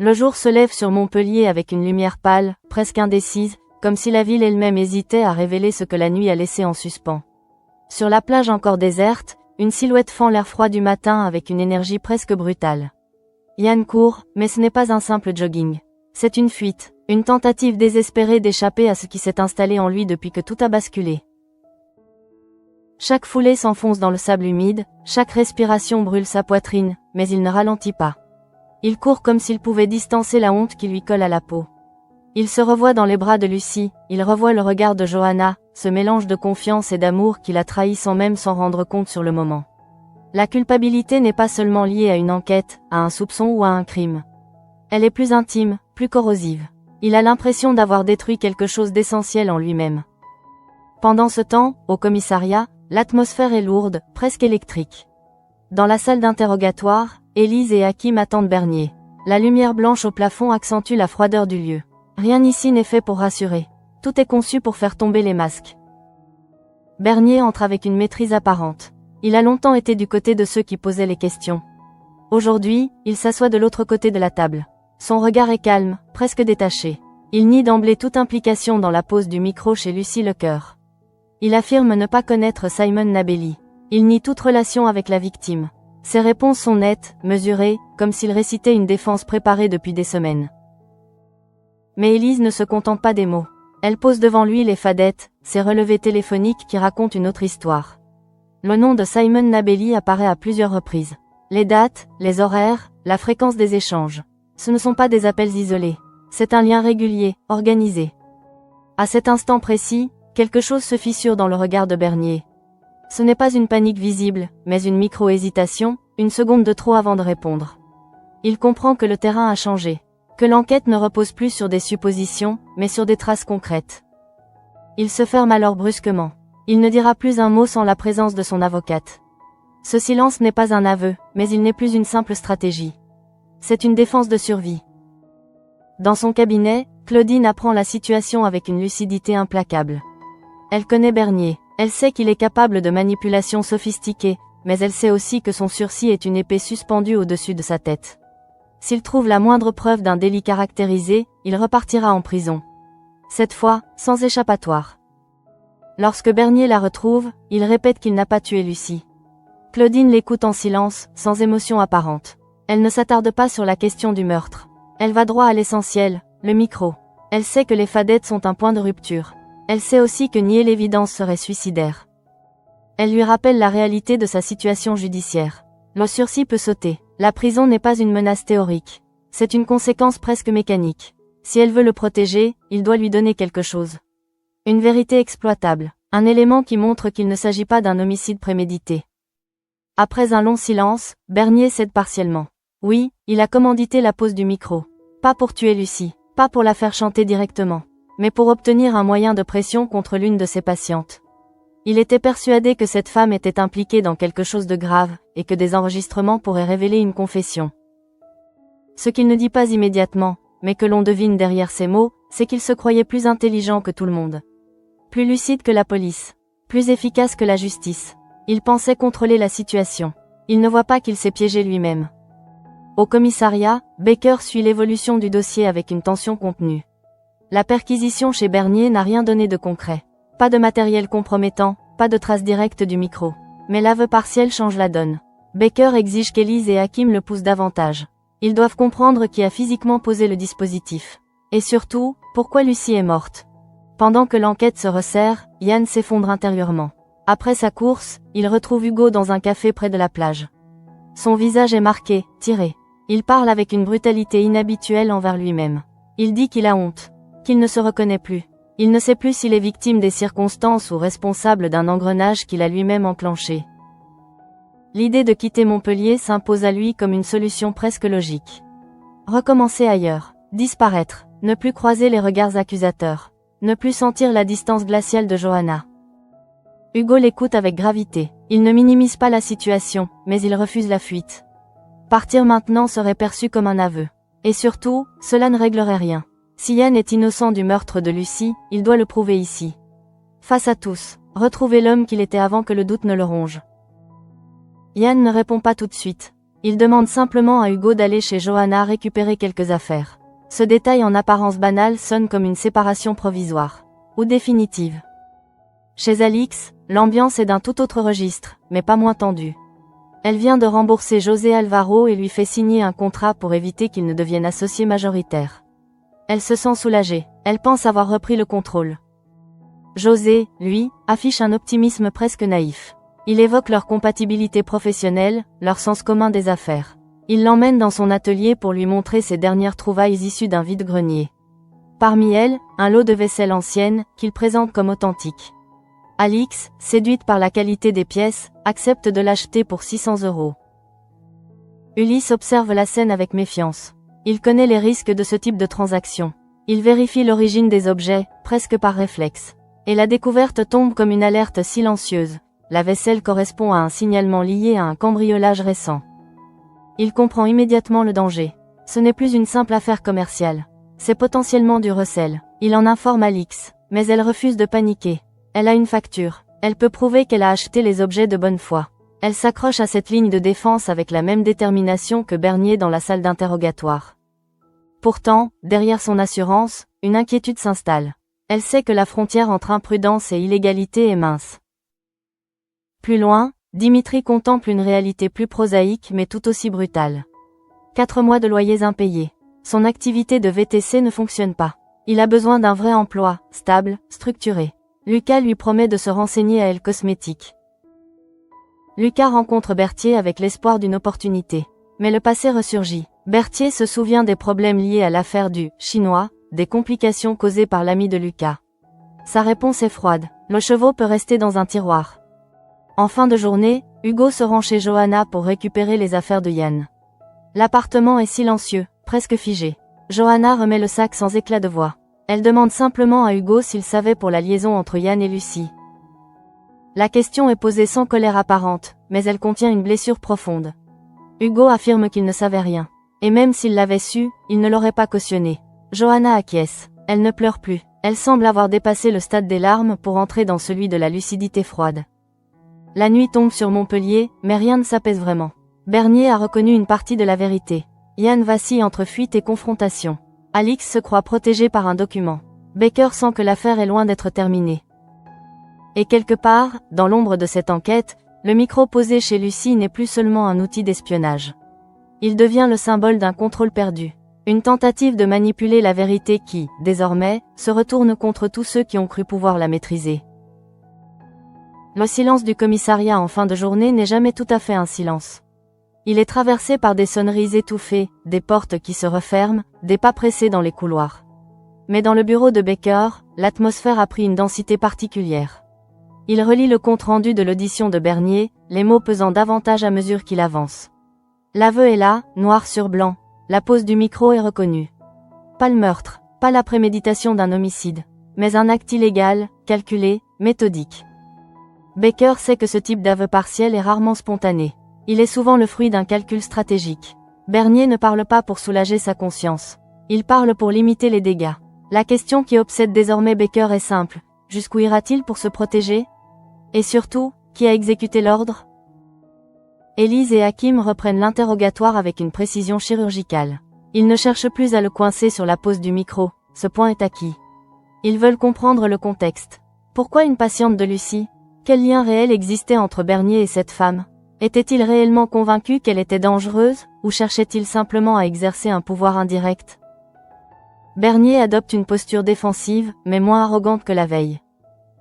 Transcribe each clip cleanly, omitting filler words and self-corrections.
Le jour se lève sur Montpellier avec une lumière pâle, presque indécise, comme si la ville elle-même hésitait à révéler ce que la nuit a laissé en suspens. Sur la plage encore déserte, une silhouette fend l'air froid du matin avec une énergie presque brutale. Yann court, mais ce n'est pas un simple jogging. C'est une fuite, une tentative désespérée d'échapper à ce qui s'est installé en lui depuis que tout a basculé. Chaque foulée s'enfonce dans le sable humide, chaque respiration brûle sa poitrine, mais il ne ralentit pas. Il court comme s'il pouvait distancer la honte qui lui colle à la peau. Il se revoit dans les bras de Lucie, il revoit le regard de Johanna, ce mélange de confiance et d'amour qu'il a trahi sans même s'en rendre compte sur le moment. La culpabilité n'est pas seulement liée à une enquête, à un soupçon ou à un crime. Elle est plus intime, plus corrosive. Il a l'impression d'avoir détruit quelque chose d'essentiel en lui-même. Pendant ce temps, au commissariat, l'atmosphère est lourde, presque électrique. Dans la salle d'interrogatoire, Élise et Hakim attendent Bernier. La lumière blanche au plafond accentue la froideur du lieu. Rien ici n'est fait pour rassurer. Tout est conçu pour faire tomber les masques. Bernier entre avec une maîtrise apparente. Il a longtemps été du côté de ceux qui posaient les questions. Aujourd'hui, il s'assoit de l'autre côté de la table. Son regard est calme, presque détaché. Il nie d'emblée toute implication dans la pose du micro chez Lucie Lecoeur. Il affirme ne pas connaître Simon Nabelli. Il nie toute relation avec la victime. Ses réponses sont nettes, mesurées, comme s'il récitait une défense préparée depuis des semaines. Mais Élise ne se contente pas des mots. Elle pose devant lui les fadettes, ses relevés téléphoniques qui racontent une autre histoire. Le nom de Simon Nabelli apparaît à plusieurs reprises. Les dates, les horaires, la fréquence des échanges. Ce ne sont pas des appels isolés. C'est un lien régulier, organisé. À cet instant précis, quelque chose se fissure dans le regard de Bernier. Ce n'est pas une panique visible, mais une micro-hésitation, une seconde de trop avant de répondre. Il comprend que le terrain a changé. Que l'enquête ne repose plus sur des suppositions, mais sur des traces concrètes. Il se ferme alors brusquement. Il ne dira plus un mot sans la présence de son avocate. Ce silence n'est pas un aveu, mais il n'est plus une simple stratégie. C'est une défense de survie. Dans son cabinet, Claudine apprend la situation avec une lucidité implacable. Elle connaît Bernier. Elle sait qu'il est capable de manipulations sophistiquées, mais elle sait aussi que son sursis est une épée suspendue au-dessus de sa tête. S'il trouve la moindre preuve d'un délit caractérisé, il repartira en prison. Cette fois, sans échappatoire. Lorsque Bernier la retrouve, il répète qu'il n'a pas tué Lucie. Claudine l'écoute en silence, sans émotion apparente. Elle ne s'attarde pas sur la question du meurtre. Elle va droit à l'essentiel, le micro. Elle sait que les fadettes sont un point de rupture. Elle sait aussi que nier l'évidence serait suicidaire. Elle lui rappelle la réalité de sa situation judiciaire. Le sursis peut sauter. La prison n'est pas une menace théorique. C'est une conséquence presque mécanique. Si elle veut le protéger, il doit lui donner quelque chose. Une vérité exploitable. Un élément qui montre qu'il ne s'agit pas d'un homicide prémédité. Après un long silence, Bernier cède partiellement. Oui, il a commandité la pose du micro. Pas pour tuer Lucie, pas pour la faire chanter directement, mais pour obtenir un moyen de pression contre l'une de ses patientes. Il était persuadé que cette femme était impliquée dans quelque chose de grave, et que des enregistrements pourraient révéler une confession. Ce qu'il ne dit pas immédiatement, mais que l'on devine derrière ces mots, c'est qu'il se croyait plus intelligent que tout le monde. Plus lucide que la police. Plus efficace que la justice. Il pensait contrôler la situation. Il ne voit pas qu'il s'est piégé lui-même. Au commissariat, Baker suit l'évolution du dossier avec une tension contenue. La perquisition chez Bernier n'a rien donné de concret. Pas de matériel compromettant, pas de traces directes du micro. Mais l'aveu partiel change la donne. Baker exige qu'Élise et Hakim le poussent davantage. Ils doivent comprendre qui a physiquement posé le dispositif. Et surtout, pourquoi Lucie est morte. Pendant que l'enquête se resserre, Yann s'effondre intérieurement. Après sa course, il retrouve Hugo dans un café près de la plage. Son visage est marqué, tiré. Il parle avec une brutalité inhabituelle envers lui-même. Il dit qu'il a honte. Qu'il ne se reconnaît plus. Il ne sait plus s'il est victime des circonstances ou responsable d'un engrenage qu'il a lui-même enclenché. L'idée de quitter Montpellier s'impose à lui comme une solution presque logique. Recommencer ailleurs, disparaître, ne plus croiser les regards accusateurs, ne plus sentir la distance glaciale de Johanna. Hugo l'écoute avec gravité. Il ne minimise pas la situation, mais il refuse la fuite. Partir maintenant serait perçu comme un aveu. Et surtout, cela ne réglerait rien. Si Yann est innocent du meurtre de Lucie, il doit le prouver ici. Face à tous, retrouver l'homme qu'il était avant que le doute ne le ronge. Yann ne répond pas tout de suite. Il demande simplement à Hugo d'aller chez Johanna récupérer quelques affaires. Ce détail en apparence banal sonne comme une séparation provisoire. Ou définitive. Chez Alix, l'ambiance est d'un tout autre registre, mais pas moins tendue. Elle vient de rembourser José Alvaro et lui fait signer un contrat pour éviter qu'il ne devienne associé majoritaire. Elle se sent soulagée, elle pense avoir repris le contrôle. José, lui, affiche un optimisme presque naïf. Il évoque leur compatibilité professionnelle, leur sens commun des affaires. Il l'emmène dans son atelier pour lui montrer ses dernières trouvailles issues d'un vide-grenier. Parmi elles, un lot de vaisselle ancienne, qu'il présente comme authentique. Alix, séduite par la qualité des pièces, accepte de l'acheter pour 600 €. Ulysse observe la scène avec méfiance. Il connaît les risques de ce type de transaction. Il vérifie l'origine des objets, presque par réflexe. Et la découverte tombe comme une alerte silencieuse. La vaisselle correspond à un signalement lié à un cambriolage récent. Il comprend immédiatement le danger. Ce n'est plus une simple affaire commerciale. C'est potentiellement du recel. Il en informe Alix, mais elle refuse de paniquer. Elle a une facture. Elle peut prouver qu'elle a acheté les objets de bonne foi. Elle s'accroche à cette ligne de défense avec la même détermination que Bernier dans la salle d'interrogatoire. Pourtant, derrière son assurance, une inquiétude s'installe. Elle sait que la frontière entre imprudence et illégalité est mince. Plus loin, Dimitri contemple une réalité plus prosaïque mais tout aussi brutale. 4 mois de loyers impayés. Son activité de VTC ne fonctionne pas. Il a besoin d'un vrai emploi, stable, structuré. Lucas lui promet de se renseigner à Elle Cosmétique. Lucas rencontre Berthier avec l'espoir d'une opportunité. Mais le passé ressurgit. Berthier se souvient des problèmes liés à l'affaire du « Chinois », des complications causées par l'ami de Lucas. Sa réponse est froide. Le chevaux peut rester dans un tiroir. En fin de journée, Hugo se rend chez Johanna pour récupérer les affaires de Yann. L'appartement est silencieux, presque figé. Johanna remet le sac sans éclat de voix. Elle demande simplement à Hugo s'il savait pour la liaison entre Yann et Lucie. La question est posée sans colère apparente, mais elle contient une blessure profonde. Hugo affirme qu'il ne savait rien. Et même s'il l'avait su, il ne l'aurait pas cautionné. Johanna acquiesce. Elle ne pleure plus. Elle semble avoir dépassé le stade des larmes pour entrer dans celui de la lucidité froide. La nuit tombe sur Montpellier, mais rien ne s'apaise vraiment. Bernier a reconnu une partie de la vérité. Yann vacille entre fuite et confrontation. Alix se croit protégée par un document. Baker sent que l'affaire est loin d'être terminée. Et quelque part, dans l'ombre de cette enquête, le micro posé chez Lucie n'est plus seulement un outil d'espionnage. Il devient le symbole d'un contrôle perdu. Une tentative de manipuler la vérité qui, désormais, se retourne contre tous ceux qui ont cru pouvoir la maîtriser. Le silence du commissariat en fin de journée n'est jamais tout à fait un silence. Il est traversé par des sonneries étouffées, des portes qui se referment, des pas pressés dans les couloirs. Mais dans le bureau de Baker, l'atmosphère a pris une densité particulière. Il relit le compte-rendu de l'audition de Bernier, les mots pesant davantage à mesure qu'il avance. L'aveu est là, noir sur blanc. La pose du micro est reconnue. Pas le meurtre, pas la préméditation d'un homicide, mais un acte illégal, calculé, méthodique. Baker sait que ce type d'aveu partiel est rarement spontané. Il est souvent le fruit d'un calcul stratégique. Bernier ne parle pas pour soulager sa conscience. Il parle pour limiter les dégâts. La question qui obsède désormais Baker est simple. Jusqu'où ira-t-il pour se protéger? Et surtout, qui a exécuté l'ordre? Élise et Hakim reprennent l'interrogatoire avec une précision chirurgicale. Ils ne cherchent plus à le coincer sur la pose du micro, ce point est acquis. Ils veulent comprendre le contexte. Pourquoi une patiente de Lucie? Quel lien réel existait entre Bernier et cette femme? Était-il réellement convaincu qu'elle était dangereuse, ou cherchait-il simplement à exercer un pouvoir indirect? Bernier adopte une posture défensive, mais moins arrogante que la veille.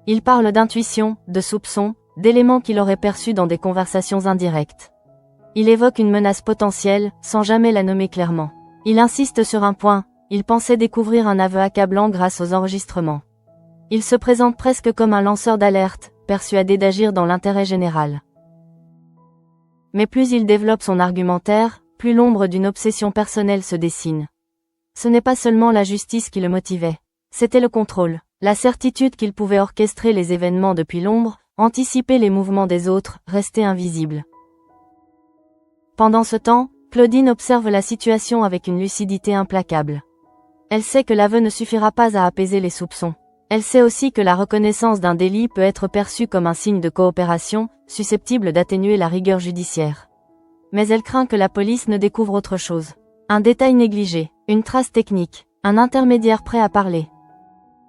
Il parle d'intuition, de soupçon, d'éléments qu'il aurait perçus dans des conversations indirectes. Il évoque une menace potentielle, sans jamais la nommer clairement. Il insiste sur un point, il pensait découvrir un aveu accablant grâce aux enregistrements. Il se présente presque comme un lanceur d'alerte, persuadé d'agir dans l'intérêt général. Mais plus il développe son argumentaire, plus l'ombre d'une obsession personnelle se dessine. Ce n'est pas seulement la justice qui le motivait. C'était le contrôle, la certitude qu'il pouvait orchestrer les événements depuis l'ombre, anticiper les mouvements des autres, rester invisible. Pendant ce temps, Claudine observe la situation avec une lucidité implacable. Elle sait que l'aveu ne suffira pas à apaiser les soupçons. Elle sait aussi que la reconnaissance d'un délit peut être perçue comme un signe de coopération, susceptible d'atténuer la rigueur judiciaire. mais elle craint que la police ne découvre autre chose. Un détail négligé, une trace technique, un intermédiaire prêt à parler.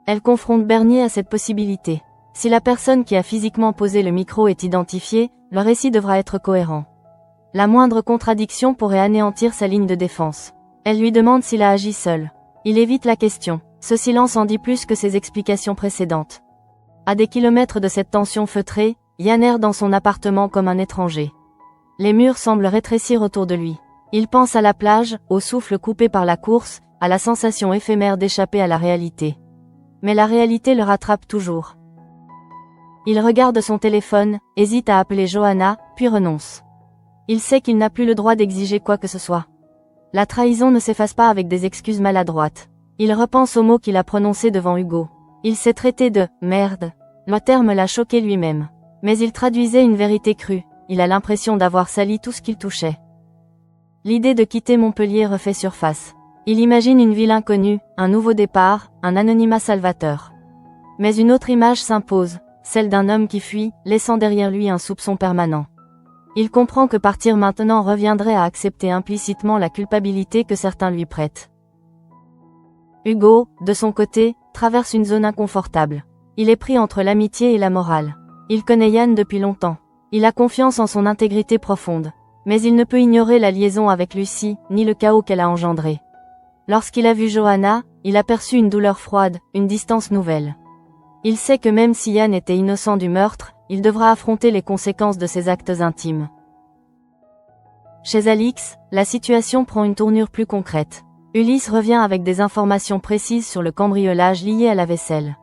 Elle confronte Bernier à cette possibilité. Si la personne qui a physiquement posé le micro est identifiée, le récit devra être cohérent. La moindre contradiction pourrait anéantir sa ligne de défense. Elle lui demande s'il a agi seul. Il évite la question. Ce silence en dit plus que ses explications précédentes. À des kilomètres de cette tension feutrée, Yann erre dans son appartement comme un étranger. Les murs semblent rétrécir autour de lui. Il pense à la plage, au souffle coupé par la course, à la sensation éphémère d'échapper à la réalité. Mais la réalité le rattrape toujours. Il regarde son téléphone, hésite à appeler Johanna, puis renonce. Il sait qu'il n'a plus le droit d'exiger quoi que ce soit. La trahison ne s'efface pas avec des excuses maladroites. Il repense aux mots qu'il a prononcés devant Hugo. Il s'est traité de « merde ». Le terme l'a choqué lui-même. Mais il traduisait une vérité crue. Il a l'impression d'avoir sali tout ce qu'il touchait. L'idée de quitter Montpellier refait surface. Il imagine une ville inconnue, un nouveau départ, un anonymat salvateur. Mais une autre image s'impose, celle d'un homme qui fuit, laissant derrière lui un soupçon permanent. Il comprend que partir maintenant reviendrait à accepter implicitement la culpabilité que certains lui prêtent. Hugo, de son côté, traverse une zone inconfortable. Il est pris entre l'amitié et la morale. Il connaît Yann depuis longtemps. Il a confiance en son intégrité profonde. Mais il ne peut ignorer la liaison avec Lucie, ni le chaos qu'elle a engendré. Lorsqu'il a vu Johanna, il a perçu une douleur froide, une distance nouvelle. Il sait que même si Yann était innocent du meurtre, il devra affronter les conséquences de ses actes intimes. Chez Alix, la situation prend une tournure plus concrète. Ulysse revient avec des informations précises sur le cambriolage lié à la vaisselle.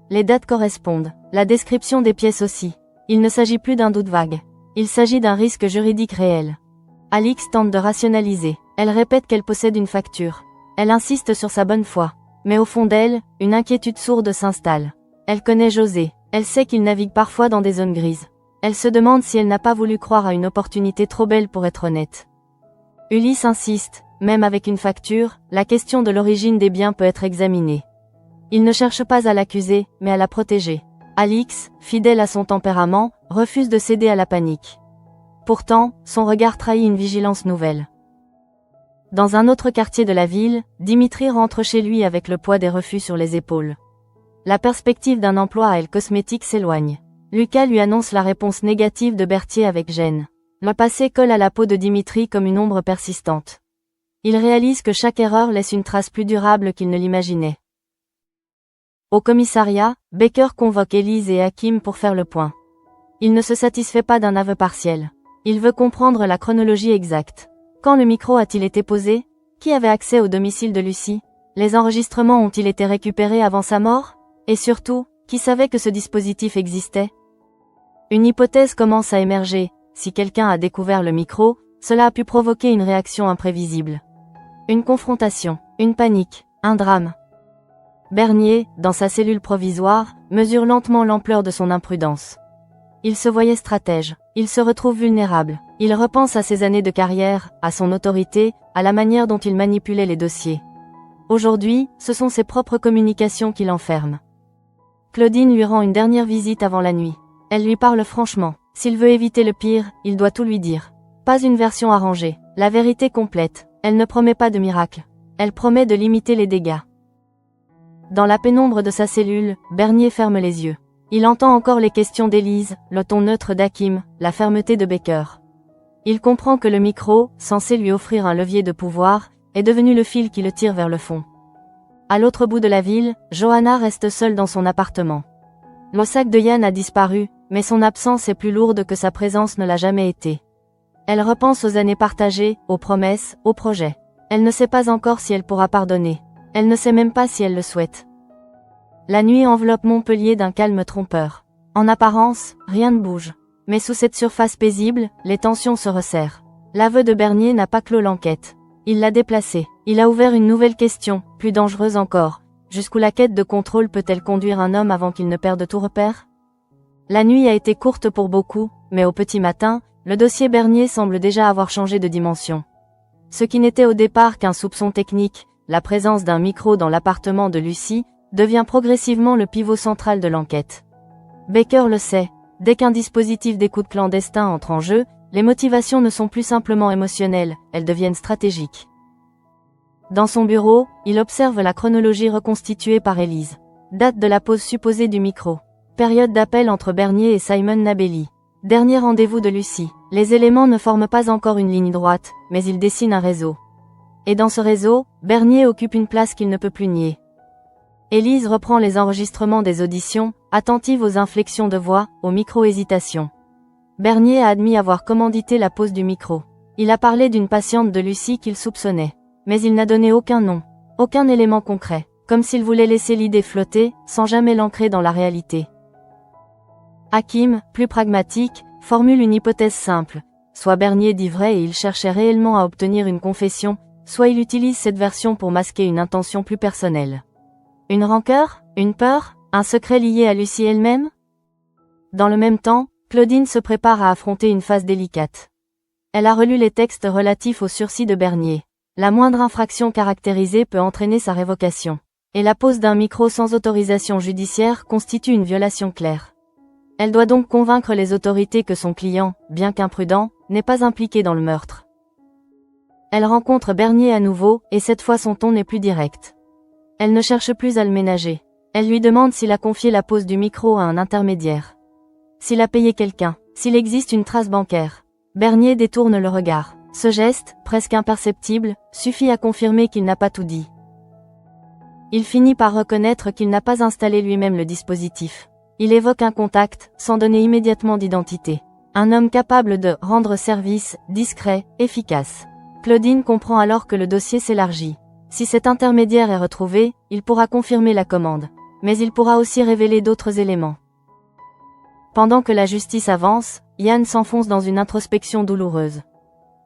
Les dates correspondent, la description des pièces aussi. Il ne s'agit plus d'un doute vague. Il s'agit d'un risque juridique réel. Alix tente de rationaliser. Elle répète qu'elle possède une facture. Elle insiste sur sa bonne foi. Mais au fond d'elle, une inquiétude sourde s'installe. Elle connaît José. Elle sait qu'il navigue parfois dans des zones grises. Elle se demande si elle n'a pas voulu croire à une opportunité trop belle pour être honnête. Ulysse insiste. Même avec une facture, la question de l'origine des biens peut être examinée. Il ne cherche pas à l'accuser, mais à la protéger. Alix, fidèle à son tempérament, refuse de céder à la panique. Pourtant, son regard trahit une vigilance nouvelle. Dans un autre quartier de la ville, Dimitri rentre chez lui avec le poids des refus sur les épaules. La perspective d'un emploi à Elle Cosmétique s'éloigne. Lucas lui annonce la réponse négative de Berthier avec gêne. Le passé colle à la peau de Dimitri comme une ombre persistante. Il réalise que chaque erreur laisse une trace plus durable qu'il ne l'imaginait. Au commissariat, Baker convoque Élise et Hakim pour faire le point. Il ne se satisfait pas d'un aveu partiel. Il veut comprendre la chronologie exacte. Quand le micro a-t-il été posé? Qui avait accès au domicile de Lucie? Les enregistrements ont-ils été récupérés avant sa mort? Et surtout, qui savait que ce dispositif existait? Une hypothèse commence à émerger. Si quelqu'un a découvert le micro, cela a pu provoquer une réaction imprévisible. Une confrontation, une panique, un drame. Bernier, dans sa cellule provisoire, mesure lentement l'ampleur de son imprudence. Il se voyait stratège, il se retrouve vulnérable, il repense à ses années de carrière, à son autorité, à la manière dont il manipulait les dossiers. Aujourd'hui, ce sont ses propres communications qui l'enferment. Claudine lui rend une dernière visite avant la nuit. Elle lui parle franchement. S'il veut éviter le pire, il doit tout lui dire. Pas une version arrangée, la vérité complète. Elle ne promet pas de miracle. Elle promet de limiter les dégâts. Dans la pénombre de sa cellule, Bernier ferme les yeux. Il entend encore les questions d'Élise, le ton neutre d'Hakim, la fermeté de Baker. Il comprend que le micro, censé lui offrir un levier de pouvoir, est devenu le fil qui le tire vers le fond. À l'autre bout de la ville, Johanna reste seule dans son appartement. Le sac de Yann a disparu, mais son absence est plus lourde que sa présence ne l'a jamais été. Elle repense aux années partagées, aux promesses, aux projets. Elle ne sait pas encore si elle pourra pardonner. Elle ne sait même pas si elle le souhaite. La nuit enveloppe Montpellier d'un calme trompeur. En apparence, rien ne bouge. Mais sous cette surface paisible, les tensions se resserrent. L'aveu de Bernier n'a pas clos l'enquête. Il l'a déplacé. Il a ouvert une nouvelle question, plus dangereuse encore. Jusqu'où la quête de contrôle peut-elle conduire un homme avant qu'il ne perde tout repère? La nuit a été courte pour beaucoup, mais au petit matin, le dossier Bernier semble déjà avoir changé de dimension. Ce qui n'était au départ qu'un soupçon technique, la présence d'un micro dans l'appartement de Lucie, devient progressivement le pivot central de l'enquête. Baker le sait. Dès qu'un dispositif d'écoute clandestin entre en jeu, Les motivations ne sont plus simplement émotionnelles, elles deviennent stratégiques. Dans son bureau, il observe la chronologie reconstituée par Élise. Date de la pause supposée du micro. Période d'appel entre Bernier et Simon Nabelli. Dernier rendez-vous de Lucie. Les éléments ne forment pas encore une ligne droite, mais ils dessinent un réseau. Et dans ce réseau, Bernier occupe une place qu'il ne peut plus nier. Élise reprend les enregistrements des auditions, attentive aux inflexions de voix, aux micro-hésitations. Bernier a admis avoir commandité la pause du micro. Il a parlé d'une patiente de Lucie qu'il soupçonnait. Mais il n'a donné aucun nom, aucun élément concret, comme s'il voulait laisser l'idée flotter, sans jamais l'ancrer dans la réalité. Hakim, plus pragmatique, formule une hypothèse simple. Soit Bernier dit vrai et il cherchait réellement à obtenir une confession, soit il utilise cette version pour masquer une intention plus personnelle. Une rancœur, une peur, un secret lié à Lucie elle-même? Dans le même temps, Claudine se prépare à affronter une phase délicate. Elle a relu les textes relatifs au sursis de Bernier. La moindre infraction caractérisée peut entraîner sa révocation. Et la pose d'un micro sans autorisation judiciaire constitue une violation claire. Elle doit donc convaincre les autorités que son client, bien qu'imprudent, n'est pas impliqué dans le meurtre. Elle rencontre Bernier à nouveau, et cette fois son ton n'est plus direct. Elle ne cherche plus à le ménager. Elle lui demande s'il a confié la pose du micro à un intermédiaire. S'il a payé quelqu'un, s'il existe une trace bancaire. Bernier détourne le regard. Ce geste, presque imperceptible, suffit à confirmer qu'il n'a pas tout dit. Il finit par reconnaître qu'il n'a pas installé lui-même le dispositif. Il évoque un contact, sans donner immédiatement d'identité. Un homme capable de rendre service, discret, efficace. Claudine comprend alors que le dossier s'élargit. Si cet intermédiaire est retrouvé, il pourra confirmer la commande. Mais il pourra aussi révéler d'autres éléments. Pendant que la justice avance, Yann s'enfonce dans une introspection douloureuse.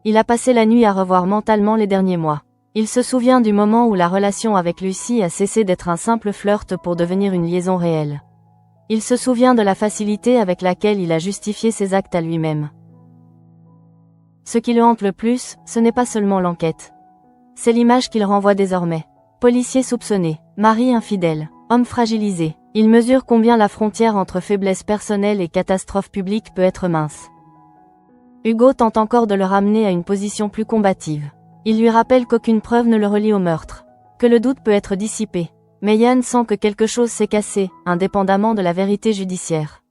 Il a passé la nuit à revoir mentalement les derniers mois. Il se souvient du moment où la relation avec Lucie a cessé d'être un simple flirt pour devenir une liaison réelle. Il se souvient de la facilité avec laquelle il a justifié ses actes à lui-même. Ce qui le hante le plus, ce n'est pas seulement l'enquête. C'est l'image qu'il renvoie désormais. Policier soupçonné, mari infidèle, homme fragilisé. Il mesure combien la frontière entre faiblesse personnelle et catastrophe publique peut être mince. Hugo tente encore de le ramener à une position plus combative. Il lui rappelle qu'aucune preuve ne le relie au meurtre, que le doute peut être dissipé. Mais Yann sent que quelque chose s'est cassé, indépendamment de la vérité judiciaire.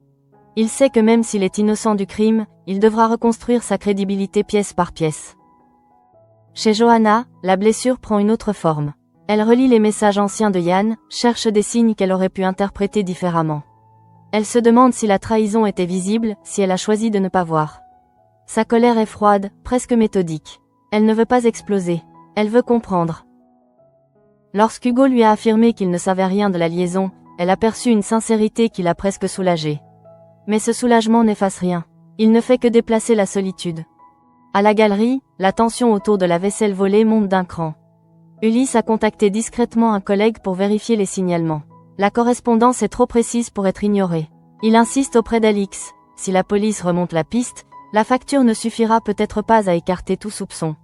Il sait que même s'il est innocent du crime, il devra reconstruire sa crédibilité pièce par pièce. Chez Johanna, la blessure prend une autre forme. Elle relit les messages anciens de Yann, cherche des signes qu'elle aurait pu interpréter différemment. Elle se demande si la trahison était visible, si elle a choisi de ne pas voir. Sa colère est froide, presque méthodique. Elle ne veut pas exploser. Elle veut comprendre. Lorsqu'Hugo lui a affirmé qu'il ne savait rien de la liaison, elle a perçu une sincérité qui l'a presque soulagée. Mais ce soulagement n'efface rien. Il ne fait que déplacer la solitude. À la galerie, la tension autour de la vaisselle volée monte d'un cran. Ulysse a contacté discrètement un collègue pour vérifier les signalements. La correspondance est trop précise pour être ignorée. Il insiste auprès d'Alix. Si la police remonte la piste, la facture ne suffira peut-être pas à écarter tout soupçon.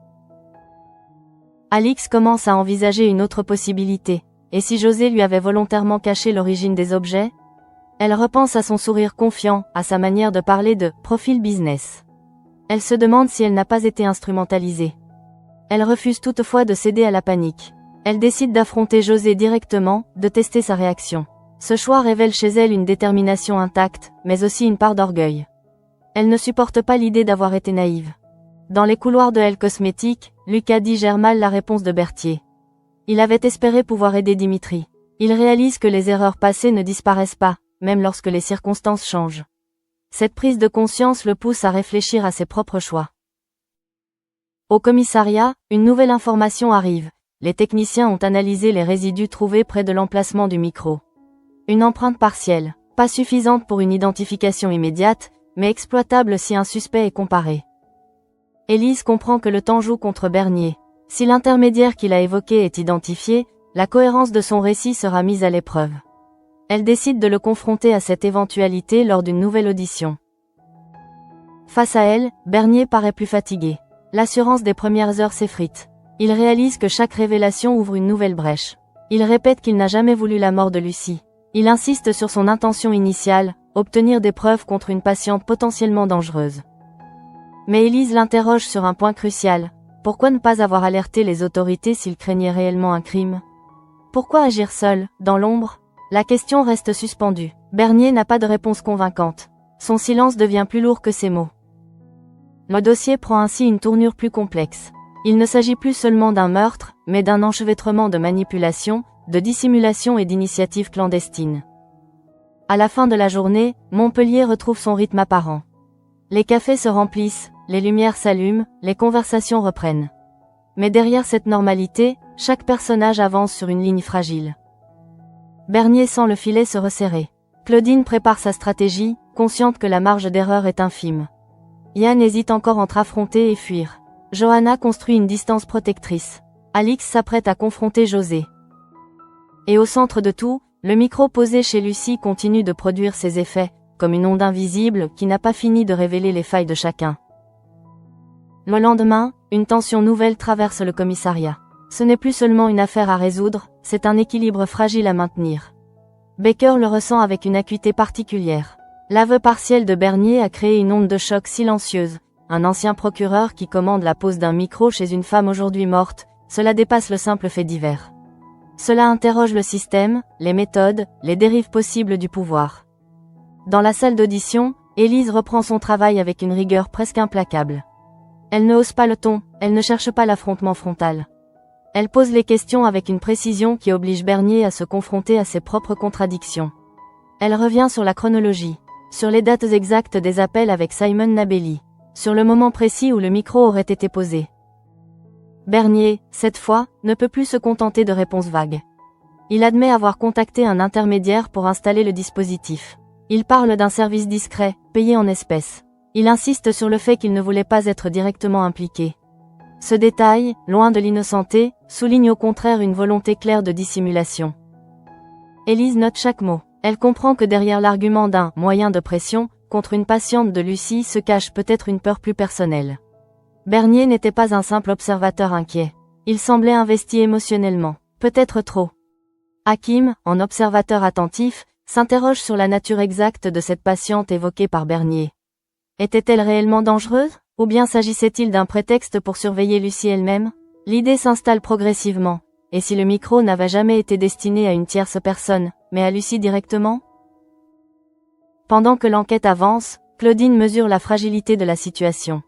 Alix commence à envisager une autre possibilité. Et si José lui avait volontairement caché l'origine des objets? Elle repense à son sourire confiant, à sa manière de parler de « profil business ». Elle se demande si elle n'a pas été instrumentalisée. Elle refuse toutefois de céder à la panique. Elle décide d'affronter José directement, de tester sa réaction. Ce choix révèle chez elle une détermination intacte, mais aussi une part d'orgueil. Elle ne supporte pas l'idée d'avoir été naïve. Dans les couloirs de Elle Cosmétique, Lucas digère mal la réponse de Berthier. Il avait espéré pouvoir aider Dimitri. Il réalise que les erreurs passées ne disparaissent pas, même lorsque les circonstances changent. Cette prise de conscience le pousse à réfléchir à ses propres choix. Au commissariat, une nouvelle information arrive. Les techniciens ont analysé les résidus trouvés près de l'emplacement du micro. Une empreinte partielle, pas suffisante pour une identification immédiate, mais exploitable si un suspect est comparé. Élise comprend que le temps joue contre Bernier. Si l'intermédiaire qu'il a évoqué est identifié, la cohérence de son récit sera mise à l'épreuve. Elle décide de le confronter à cette éventualité lors d'une nouvelle audition. Face à elle, Bernier paraît plus fatigué. L'assurance des premières heures s'effrite. Il réalise que chaque révélation ouvre une nouvelle brèche. Il répète qu'il n'a jamais voulu la mort de Lucie. Il insiste sur son intention initiale, obtenir des preuves contre une patiente potentiellement dangereuse. Mais Élise l'interroge sur un point crucial. Pourquoi ne pas avoir alerté les autorités s'il craignait réellement un crime? Pourquoi agir seul, dans l'ombre? La question reste suspendue. Bernier n'a pas de réponse convaincante. Son silence devient plus lourd que ses mots. Le dossier prend ainsi une tournure plus complexe. Il ne s'agit plus seulement d'un meurtre, mais d'un enchevêtrement de manipulation, de dissimulation et d'initiatives clandestines. À la fin de la journée, Montpellier retrouve son rythme apparent. Les cafés se remplissent, les lumières s'allument, les conversations reprennent. Mais derrière cette normalité, chaque personnage avance sur une ligne fragile. Bernier sent le filet se resserrer. Claudine prépare sa stratégie, consciente que la marge d'erreur est infime. Yann hésite encore entre affronter et fuir. Johanna construit une distance protectrice. Alix s'apprête à confronter José. Et au centre de tout, le micro posé chez Lucie continue de produire ses effets, comme une onde invisible qui n'a pas fini de révéler les failles de chacun. Le lendemain, une tension nouvelle traverse le commissariat. Ce n'est plus seulement une affaire à résoudre, c'est un équilibre fragile à maintenir. Baker le ressent avec une acuité particulière. L'aveu partiel de Bernier a créé une onde de choc silencieuse. Un ancien procureur qui commande la pose d'un micro chez une femme aujourd'hui morte, cela dépasse le simple fait divers. Cela interroge le système, les méthodes, les dérives possibles du pouvoir. Dans la salle d'audition, Élise reprend son travail avec une rigueur presque implacable. Elle ne hausse pas le ton, elle ne cherche pas l'affrontement frontal. Elle pose les questions avec une précision qui oblige Bernier à se confronter à ses propres contradictions. Elle revient sur la chronologie, sur les dates exactes des appels avec Simon Nabelli, sur le moment précis où le micro aurait été posé. Bernier, cette fois, ne peut plus se contenter de réponses vagues. Il admet avoir contacté un intermédiaire pour installer le dispositif. Il parle d'un service discret, payé en espèces. Il insiste sur le fait qu'il ne voulait pas être directement impliqué. Ce détail, loin de l'innocenter, souligne au contraire une volonté claire de dissimulation. Élise note chaque mot. Elle comprend que derrière l'argument d'un « moyen de pression » contre une patiente de Lucie se cache peut-être une peur plus personnelle. Bernier n'était pas un simple observateur inquiet. Il semblait investi émotionnellement, peut-être trop. Hakim, en observateur attentif, s'interroge sur la nature exacte de cette patiente évoquée par Bernier. Était-elle réellement dangereuse, ou bien s'agissait-il d'un prétexte pour surveiller Lucie elle-même? L'idée s'installe progressivement. Et si le micro n'avait jamais été destiné à une tierce personne, mais à Lucie directement? Pendant que l'enquête avance, Claudine mesure la fragilité de la situation.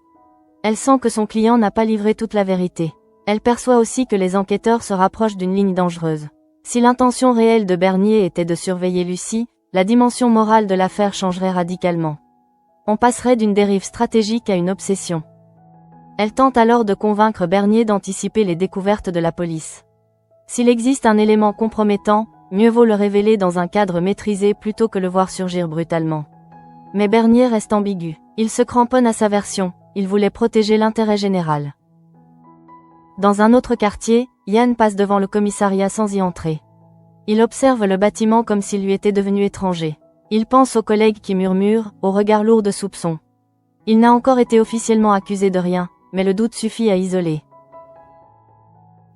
Elle sent que son client n'a pas livré toute la vérité. Elle perçoit aussi que les enquêteurs se rapprochent d'une ligne dangereuse. Si l'intention réelle de Bernier était de surveiller Lucie, la dimension morale de l'affaire changerait radicalement. On passerait d'une dérive stratégique à une obsession. Elle tente alors de convaincre Bernier d'anticiper les découvertes de la police. S'il existe un élément compromettant, mieux vaut le révéler dans un cadre maîtrisé plutôt que le voir surgir brutalement. Mais Bernier reste ambigu. Il se cramponne à sa version, il voulait protéger l'intérêt général. Dans un autre quartier, Yann passe devant le commissariat sans y entrer. Il observe le bâtiment comme s'il lui était devenu étranger. Il pense aux collègues qui murmurent, au regard lourd de soupçons. Il n'a encore été officiellement accusé de rien, mais le doute suffit à isoler.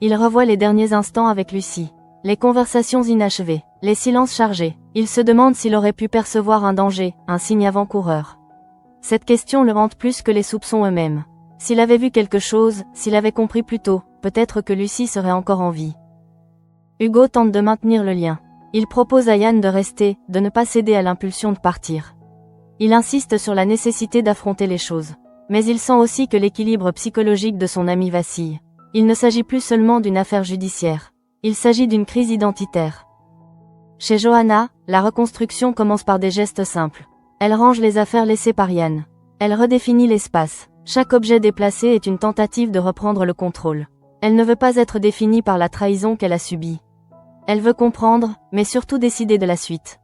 Il revoit les derniers instants avec Lucie. Les conversations inachevées, les silences chargés. Il se demande s'il aurait pu percevoir un danger, un signe avant-coureur. Cette question le hante plus que les soupçons eux-mêmes. S'il avait vu quelque chose, s'il avait compris plus tôt, peut-être que Lucie serait encore en vie. Hugo tente de maintenir le lien. Il propose à Yann de rester, de ne pas céder à l'impulsion de partir. Il insiste sur la nécessité d'affronter les choses. Mais il sent aussi que l'équilibre psychologique de son ami vacille. Il ne s'agit plus seulement d'une affaire judiciaire. Il s'agit d'une crise identitaire. Chez Johanna, la reconstruction commence par des gestes simples. Elle range les affaires laissées par Yann. Elle redéfinit l'espace. Chaque objet déplacé est une tentative de reprendre le contrôle. Elle ne veut pas être définie par la trahison qu'elle a subie. Elle veut comprendre, mais surtout décider de la suite.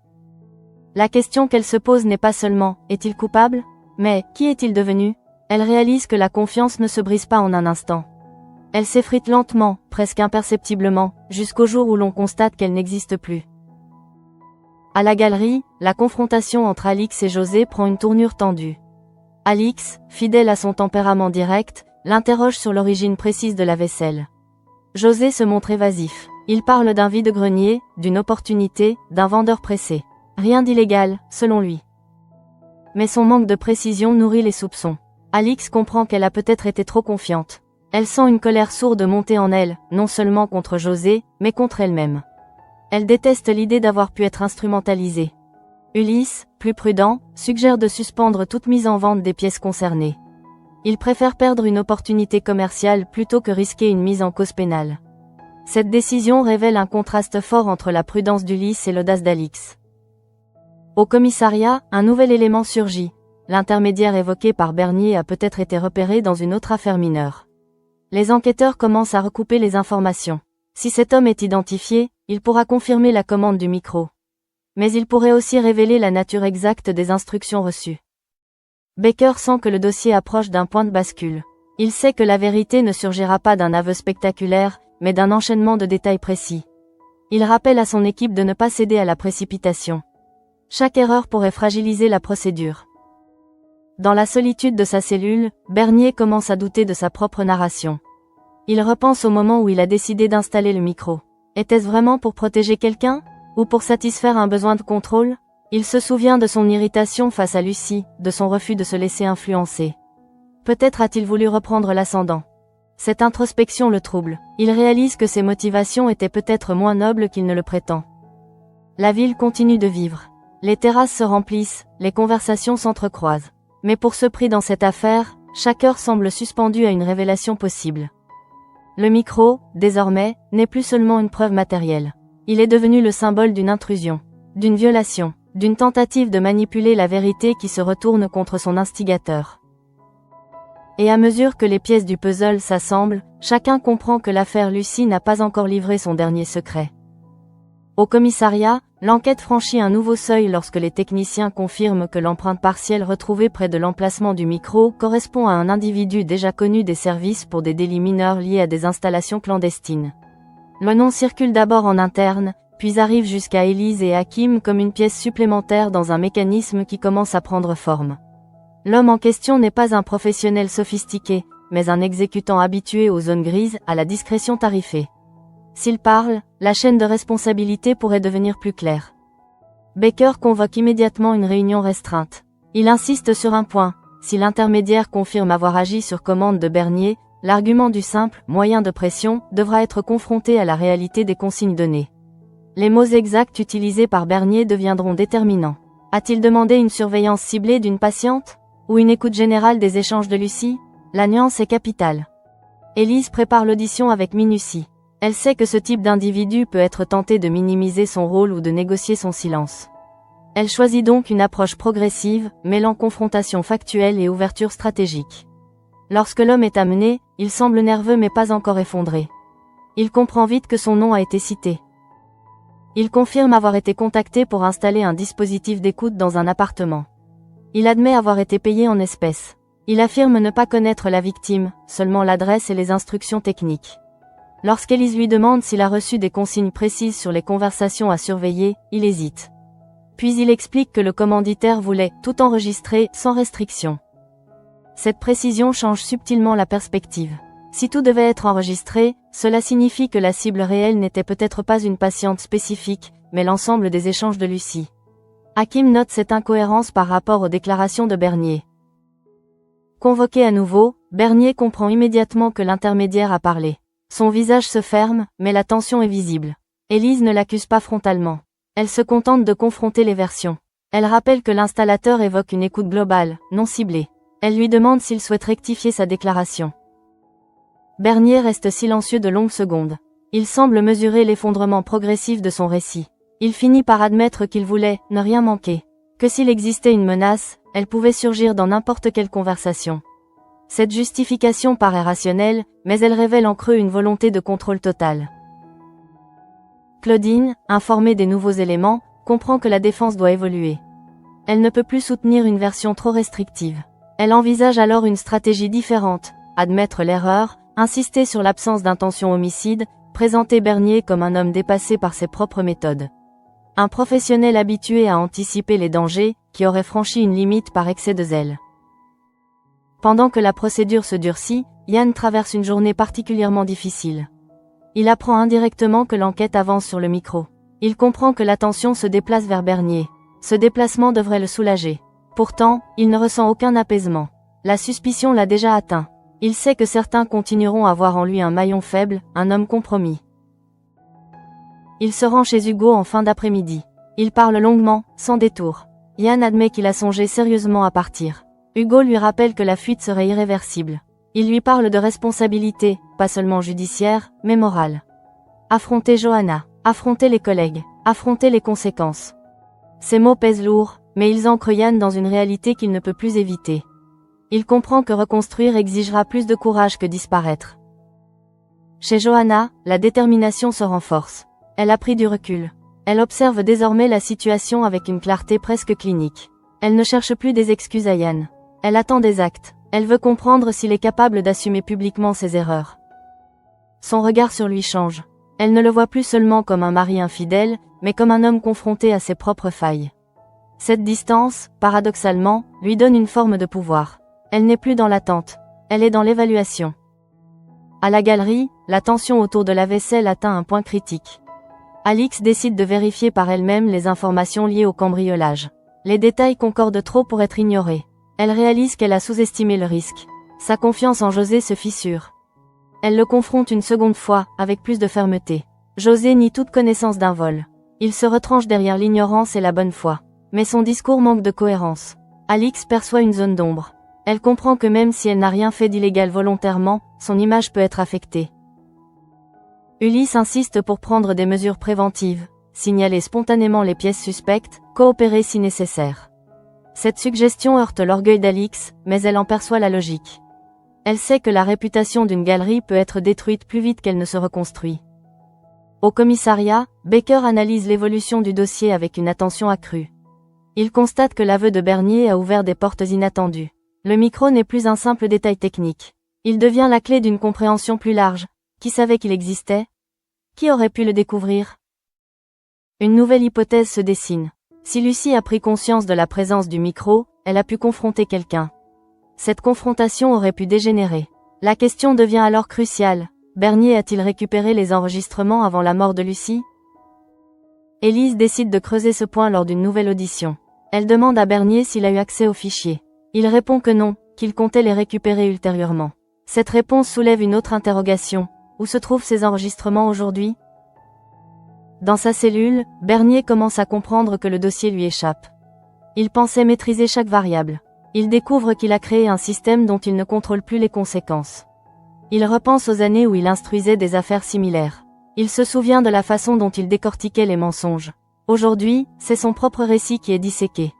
La question qu'elle se pose n'est pas seulement « est-il coupable ?», mais « qui est-il devenu ?» Elle réalise que la confiance ne se brise pas en un instant. Elle s'effrite lentement, presque imperceptiblement, jusqu'au jour où l'on constate qu'elle n'existe plus. À la galerie, la confrontation entre Alix et José prend une tournure tendue. Alix, fidèle à son tempérament direct, l'interroge sur l'origine précise de la vaisselle. José se montre évasif. Il parle d'un vide-grenier, d'une opportunité, d'un vendeur pressé. Rien d'illégal, selon lui. Mais son manque de précision nourrit les soupçons. Alix comprend qu'elle a peut-être été trop confiante. Elle sent une colère sourde monter en elle, non seulement contre José, mais contre elle-même. Elle déteste l'idée d'avoir pu être instrumentalisée. Ulysse, plus prudent, suggère de suspendre toute mise en vente des pièces concernées. Il préfère perdre une opportunité commerciale plutôt que risquer une mise en cause pénale. Cette décision révèle un contraste fort entre la prudence d'Ulysse et l'audace d'Alix. Au commissariat, un nouvel élément surgit. L'intermédiaire évoqué par Bernier a peut-être été repéré dans une autre affaire mineure. Les enquêteurs commencent à recouper les informations. Si cet homme est identifié, il pourra confirmer la commande du micro. Mais il pourrait aussi révéler la nature exacte des instructions reçues. Baker sent que le dossier approche d'un point de bascule. Il sait que la vérité ne surgira pas d'un aveu spectaculaire, mais d'un enchaînement de détails précis. Il rappelle à son équipe de ne pas céder à la précipitation. Chaque erreur pourrait fragiliser la procédure. Dans la solitude de sa cellule, Bernier commence à douter de sa propre narration. Il repense au moment où il a décidé d'installer le micro. Était-ce vraiment pour protéger quelqu'un? Ou pour satisfaire un besoin de contrôle? Il se souvient de son irritation face à Lucie, de son refus de se laisser influencer. Peut-être a-t-il voulu reprendre l'ascendant. Cette introspection le trouble. Il réalise que ses motivations étaient peut-être moins nobles qu'il ne le prétend. La ville continue de vivre. Les terrasses se remplissent, les conversations s'entrecroisent. Mais pour ce prix dans cette affaire, chaque heure semble suspendue à une révélation possible. Le micro, désormais, n'est plus seulement une preuve matérielle. Il est devenu le symbole d'une intrusion, d'une violation, d'une tentative de manipuler la vérité qui se retourne contre son instigateur. Et à mesure que les pièces du puzzle s'assemblent, chacun comprend que l'affaire Lucie n'a pas encore livré son dernier secret. Au commissariat, l'enquête franchit un nouveau seuil lorsque les techniciens confirment que l'empreinte partielle retrouvée près de l'emplacement du micro correspond à un individu déjà connu des services pour des délits mineurs liés à des installations clandestines. Le nom circule d'abord en interne, puis arrive jusqu'à Élise et Hakim comme une pièce supplémentaire dans un mécanisme qui commence à prendre forme. L'homme en question n'est pas un professionnel sophistiqué, mais un exécutant habitué aux zones grises, à la discrétion tarifée. S'il parle, la chaîne de responsabilité pourrait devenir plus claire. Baker convoque immédiatement une réunion restreinte. Il insiste sur un point. Si l'intermédiaire confirme avoir agi sur commande de Bernier, l'argument du simple « moyen de pression » devra être confronté à la réalité des consignes données. Les mots exacts utilisés par Bernier deviendront déterminants. A-t-il demandé une surveillance ciblée d'une patiente? Ou une écoute générale des échanges de Lucie? La nuance est capitale. Élise prépare l'audition avec minutie. Elle sait que ce type d'individu peut être tenté de minimiser son rôle ou de négocier son silence. Elle choisit donc une approche progressive, mêlant confrontation factuelle et ouverture stratégique. Lorsque l'homme est amené, il semble nerveux mais pas encore effondré. Il comprend vite que son nom a été cité. Il confirme avoir été contacté pour installer un dispositif d'écoute dans un appartement. Il admet avoir été payé en espèces. Il affirme ne pas connaître la victime, seulement l'adresse et les instructions techniques. Lorsqu'Élise lui demande s'il a reçu des consignes précises sur les conversations à surveiller, il hésite. Puis il explique que le commanditaire voulait tout enregistrer, sans restriction. Cette précision change subtilement la perspective. Si tout devait être enregistré, cela signifie que la cible réelle n'était peut-être pas une patiente spécifique, mais l'ensemble des échanges de Lucie. Hakim note cette incohérence par rapport aux déclarations de Bernier. Convoqué à nouveau, Bernier comprend immédiatement que l'intermédiaire a parlé. Son visage se ferme, mais la tension est visible. Élise ne l'accuse pas frontalement. Elle se contente de confronter les versions. Elle rappelle que l'installateur évoque une écoute globale, non ciblée. Elle lui demande s'il souhaite rectifier sa déclaration. Bernier reste silencieux de longues secondes. Il semble mesurer l'effondrement progressif de son récit. Il finit par admettre qu'il voulait ne rien manquer. Que s'il existait une menace, elle pouvait surgir dans n'importe quelle conversation. Cette justification paraît rationnelle, mais elle révèle en creux une volonté de contrôle total. Claudine, informée des nouveaux éléments, comprend que la défense doit évoluer. Elle ne peut plus soutenir une version trop restrictive. Elle envisage alors une stratégie différente, admettre l'erreur, insister sur l'absence d'intention homicide, présenter Bernier comme un homme dépassé par ses propres méthodes. Un professionnel habitué à anticiper les dangers, qui aurait franchi une limite par excès de zèle. Pendant que la procédure se durcit, Yann traverse une journée particulièrement difficile. Il apprend indirectement que l'enquête avance sur le micro. Il comprend que l'attention se déplace vers Bernier. Ce déplacement devrait le soulager. Pourtant, il ne ressent aucun apaisement. La suspicion l'a déjà atteint. Il sait que certains continueront à voir en lui un maillon faible, un homme compromis. Il se rend chez Hugo en fin d'après-midi. Il parle longuement, sans détour. Yann admet qu'il a songé sérieusement à partir. Hugo lui rappelle que la fuite serait irréversible. Il lui parle de responsabilité, pas seulement judiciaire, mais morale. Affronter Johanna, affronter les collègues, affronter les conséquences. Ces mots pèsent lourd, mais ils ancrent Yann dans une réalité qu'il ne peut plus éviter. Il comprend que reconstruire exigera plus de courage que disparaître. Chez Johanna, la détermination se renforce. Elle a pris du recul. Elle observe désormais la situation avec une clarté presque clinique. Elle ne cherche plus des excuses à Yann. Elle attend des actes. Elle veut comprendre s'il est capable d'assumer publiquement ses erreurs. Son regard sur lui change. Elle ne le voit plus seulement comme un mari infidèle, mais comme un homme confronté à ses propres failles. Cette distance, paradoxalement, lui donne une forme de pouvoir. Elle n'est plus dans l'attente. Elle est dans l'évaluation. À la galerie, la tension autour de la vaisselle atteint un point critique. Alix décide de vérifier par elle-même les informations liées au cambriolage. Les détails concordent trop pour être ignorés. Elle réalise qu'elle a sous-estimé le risque. Sa confiance en José se fissure. Elle le confronte une seconde fois, avec plus de fermeté. José nie toute connaissance d'un vol. Il se retranche derrière l'ignorance et la bonne foi. Mais son discours manque de cohérence. Alix perçoit une zone d'ombre. Elle comprend que même si elle n'a rien fait d'illégal volontairement, son image peut être affectée. Ulysse insiste pour prendre des mesures préventives, signaler spontanément les pièces suspectes, coopérer si nécessaire. Cette suggestion heurte l'orgueil d'Alix, mais elle en perçoit la logique. Elle sait que la réputation d'une galerie peut être détruite plus vite qu'elle ne se reconstruit. Au commissariat, Baker analyse l'évolution du dossier avec une attention accrue. Il constate que l'aveu de Bernier a ouvert des portes inattendues. Le micro n'est plus un simple détail technique. Il devient la clé d'une compréhension plus large. Qui savait qu'il existait? Qui aurait pu le découvrir? Une nouvelle hypothèse se dessine. Si Lucie a pris conscience de la présence du micro, elle a pu confronter quelqu'un. Cette confrontation aurait pu dégénérer. La question devient alors cruciale. Bernier a-t-il récupéré les enregistrements avant la mort de Lucie? Élise décide de creuser ce point lors d'une nouvelle audition. Elle demande à Bernier s'il a eu accès aux fichiers. Il répond que non, qu'il comptait les récupérer ultérieurement. Cette réponse soulève une autre interrogation. Où se trouvent ces enregistrements aujourd'hui? Dans sa cellule, Bernier commence à comprendre que le dossier lui échappe. Il pensait maîtriser chaque variable. Il découvre qu'il a créé un système dont il ne contrôle plus les conséquences. Il repense aux années où il instruisait des affaires similaires. Il se souvient de la façon dont il décortiquait les mensonges. Aujourd'hui, c'est son propre récit qui est disséqué.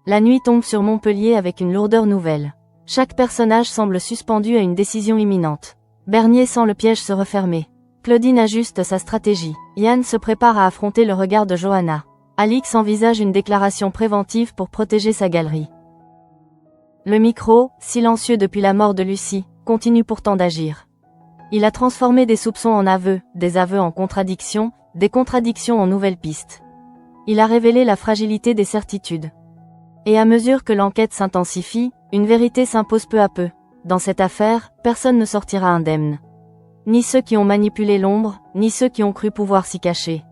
La nuit tombe sur Montpellier avec une lourdeur nouvelle. Chaque personnage semble suspendu à une décision imminente. Bernier sent le piège se refermer. Claudine ajuste sa stratégie. Yann se prépare à affronter le regard de Johanna. Alix envisage une déclaration préventive pour protéger sa galerie. Le micro, silencieux depuis la mort de Lucie, continue pourtant d'agir. Il a transformé des soupçons en aveux, des aveux en contradictions, des contradictions en nouvelles pistes. Il a révélé la fragilité des certitudes. Et à mesure que l'enquête s'intensifie, une vérité s'impose peu à peu. Dans cette affaire, personne ne sortira indemne. Ni ceux qui ont manipulé l'ombre, ni ceux qui ont cru pouvoir s'y cacher.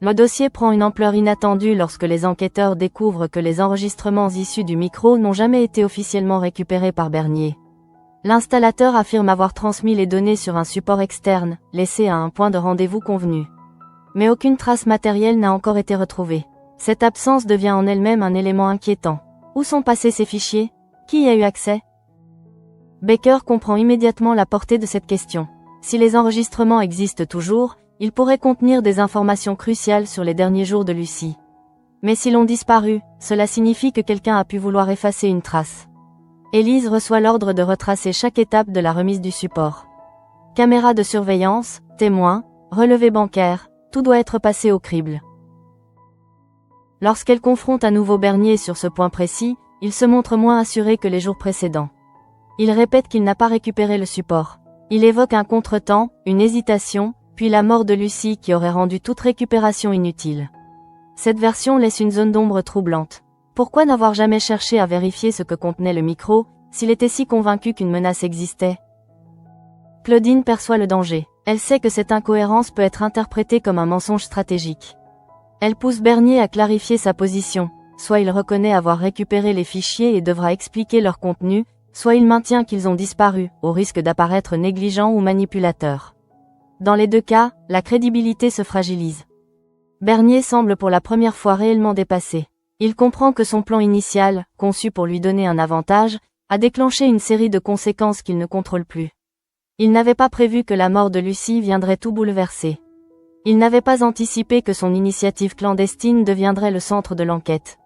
Le dossier prend une ampleur inattendue lorsque les enquêteurs découvrent que les enregistrements issus du micro n'ont jamais été officiellement récupérés par Bernier. L'installateur affirme avoir transmis les données sur un support externe, laissé à un point de rendez-vous convenu. Mais aucune trace matérielle n'a encore été retrouvée. Cette absence devient en elle-même un élément inquiétant. Où sont passés ces fichiers? Qui y a eu accès? Baker comprend immédiatement la portée de cette question. Si les enregistrements existent toujours, ils pourraient contenir des informations cruciales sur les derniers jours de Lucie. Mais s'ils ont disparu, cela signifie que quelqu'un a pu vouloir effacer une trace. Élise reçoit l'ordre de retracer chaque étape de la remise du support. Caméras de surveillance, témoins, relevés bancaires, tout doit être passé au crible. Lorsqu'elle confronte à nouveau Bernier sur ce point précis, il se montre moins assuré que les jours précédents. Il répète qu'il n'a pas récupéré le support. Il évoque un contretemps, une hésitation, puis la mort de Lucie qui aurait rendu toute récupération inutile. Cette version laisse une zone d'ombre troublante. Pourquoi n'avoir jamais cherché à vérifier ce que contenait le micro, s'il était si convaincu qu'une menace existait? Claudine perçoit le danger. Elle sait que cette incohérence peut être interprétée comme un mensonge stratégique. Elle pousse Bernier à clarifier sa position, soit il reconnaît avoir récupéré les fichiers et devra expliquer leur contenu, soit il maintient qu'ils ont disparu, au risque d'apparaître négligent ou manipulateur. Dans les deux cas, la crédibilité se fragilise. Bernier semble pour la première fois réellement dépassé. Il comprend que son plan initial, conçu pour lui donner un avantage, a déclenché une série de conséquences qu'il ne contrôle plus. Il n'avait pas prévu que la mort de Lucie viendrait tout bouleverser. Il n'avait pas anticipé que son initiative clandestine deviendrait le centre de l'enquête.